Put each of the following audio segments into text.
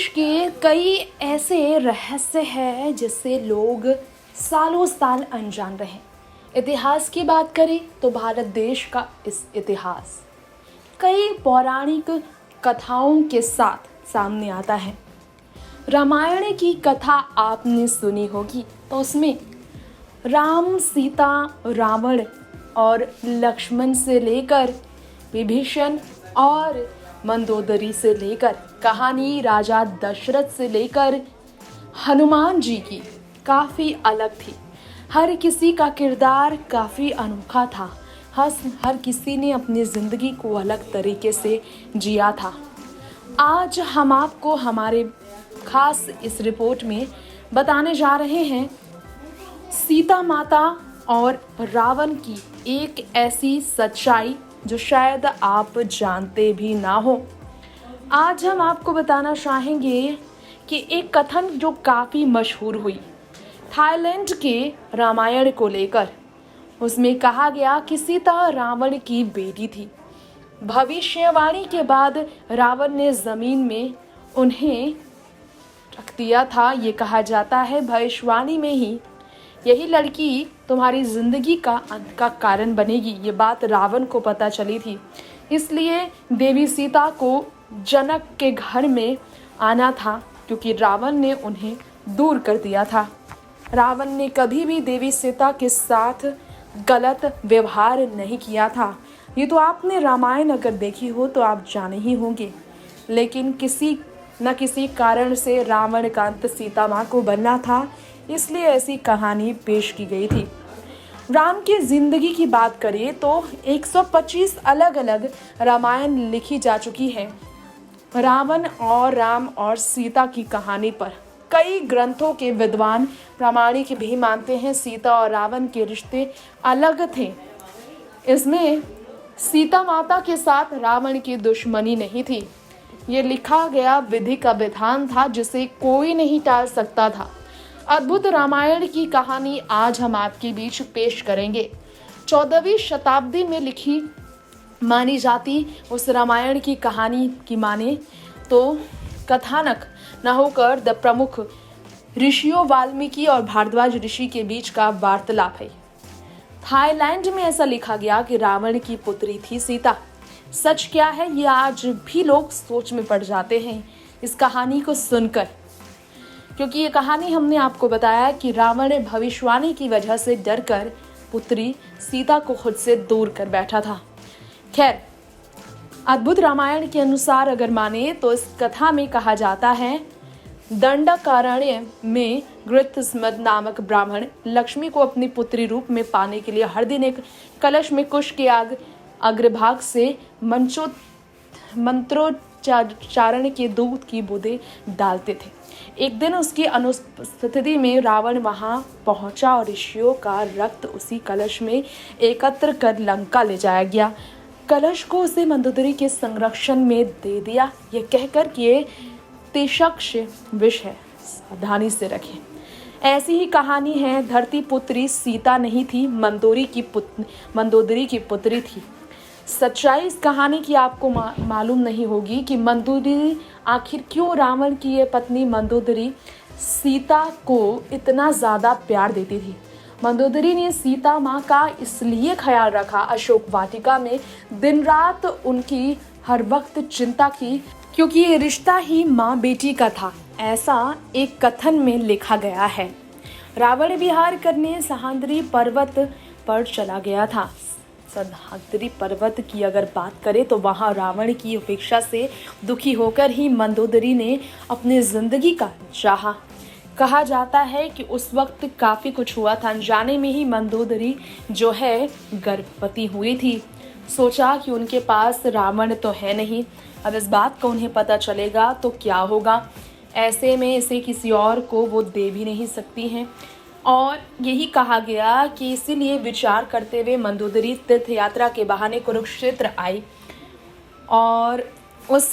देश के कई ऐसे रहस्य हैं जिससे लोग सालों साल अनजान रहे। इतिहास की बात करें तो भारत देश का इस इतिहास कई पौराणिक कथाओं के साथ सामने आता है। रामायण की कथा आपने सुनी होगी, तो उसमें राम, सीता, रावण और लक्ष्मण से लेकर विभीषण और मंदोदरी से लेकर कहानी राजा दशरथ से लेकर हनुमान जी की काफ़ी अलग थी। हर किसी का किरदार काफ़ी अनोखा था। हर किसी ने अपनी ज़िंदगी को अलग तरीके से जिया था। आज हम आपको हमारे खास इस रिपोर्ट में बताने जा रहे हैं सीता माता और रावण की एक ऐसी सच्चाई जो शायद आप जानते भी ना हो। आज हम आपको बताना चाहेंगे कि एक कथन जो काफ़ी मशहूर हुई थाईलैंड के रामायण को लेकर। उसमें कहा गया कि सीता रावण की बेटी थी। भविष्यवाणी के बाद रावण ने ज़मीन में उन्हें रख दिया था। ये कहा जाता है भविष्यवाणी में ही यही लड़की तुम्हारी जिंदगी का अंत का कारण बनेगी। ये बात रावण को पता चली थी, इसलिए देवी सीता को जनक के घर में आना था, क्योंकि रावण ने उन्हें दूर कर दिया था। रावण ने कभी भी देवी सीता के साथ गलत व्यवहार नहीं किया था। ये तो आपने रामायण अगर देखी हो तो आप जाने ही होंगे, लेकिन किसी न किसी कारण से रावण का अंत सीता माँ को बनना था, इसलिए ऐसी कहानी पेश की गई थी। राम की जिंदगी की बात करें तो 125 अलग अलग रामायण लिखी जा चुकी है। रावण और राम और सीता की कहानी पर कई ग्रंथों के विद्वान प्रामाणिक भी मानते हैं सीता और रावण के रिश्ते अलग थे। इसमें सीता माता के साथ रावण की दुश्मनी नहीं थी। ये लिखा गया विधि का विधान था जिसे कोई नहीं टाल सकता था। अद्भुत रामायण की कहानी आज हम आपके बीच पेश करेंगे। 14वीं शताब्दी में लिखी मानी जाती उस रामायण की कहानी की माने तो कथानक न होकर द प्रमुख ऋषियों वाल्मीकि और भारद्वाज ऋषि के बीच का वार्तालाप है। थाईलैंड में ऐसा लिखा गया कि रावण की पुत्री थी सीता। सच क्या है ये आज भी लोग सोच में पड़ जाते हैं इस कहानी को सुनकर, क्योंकि ये कहानी हमने आपको बताया कि रावण भविष्यवाणी की वजह से डरकर पुत्री सीता को खुद से दूर कर बैठा था। खैर, अद्भुत रामायण के अनुसार अगर माने तो इस कथा में कहा जाता है दंडकारण्य में गृत्समद नामक ब्राह्मण लक्ष्मी को अपनी पुत्री रूप में पाने के लिए हर दिन एक कलश में कुश के अग्रभाग से मंत्रोच्चारण के दूध की बूंदें डालते थे। एक दिन उसकी अनुपस्थिति में रावण वहां पहुंचा और ऋषियों का रक्त उसी कलश में एकत्र कर लंका ले जाया गया। कलश को उसे मंदोदरी के संरक्षण में दे दिया, ये कहकर कि ये तिषक्ष विष है, सावधानी से रखें। ऐसी ही कहानी है। धरती पुत्री सीता नहीं थी, मंदोदरी की पुत्री थी। सच्चाई इस कहानी की आपको मालूम नहीं होगी कि मंदोदरी आखिर क्यों रावण की ये पत्नी मंदोदरी सीता को इतना ज़्यादा प्यार देती थी। मंदोदरी ने सीता माँ का इसलिए ख्याल रखा, अशोक वाटिका में दिन रात उनकी हर वक्त चिंता की, क्योंकि ये रिश्ता ही माँ बेटी का था। ऐसा एक कथन में लिखा गया है। रावण विहार करने सह्याद्री पर्वत पर चला गया था। सह्याद्री पर्वत की अगर बात करें तो वहाँ रावण की उपेक्षा से दुखी होकर ही मंदोदरी ने अपनी जिंदगी का चाहा। कहा जाता है कि उस वक्त काफ़ी कुछ हुआ था। अनजाने में ही मंदोदरी जो है गर्भवती हुई थी। सोचा कि उनके पास रावण तो है नहीं, अब इस बात का उन्हें पता चलेगा तो क्या होगा। ऐसे में इसे किसी और को वो दे भी नहीं सकती हैं। और यही कहा गया कि इसीलिए विचार करते हुए मंदोदरी तीर्थ यात्रा के बहाने कुरुक्षेत्र आई और उस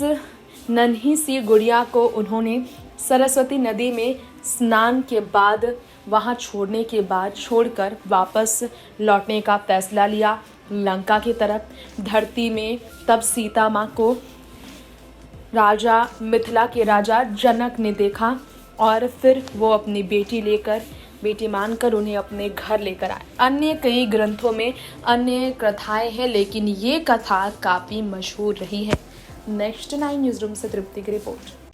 नन्ही सी गुड़िया को उन्होंने सरस्वती नदी में स्नान के बाद वहां छोड़कर वापस लौटने का फैसला लिया लंका की तरफ। धरती में तब सीता माँ को राजा मिथिला के राजा जनक ने देखा और फिर वो अपनी बेटी लेकर, बेटी मानकर उन्हें अपने घर लेकर आए। अन्य कई ग्रंथों में अन्य कथाएं हैं, लेकिन ये कथा काफ़ी मशहूर रही है। नेक्स्ट 9 न्यूज़ रूम से तृप्ति की रिपोर्ट।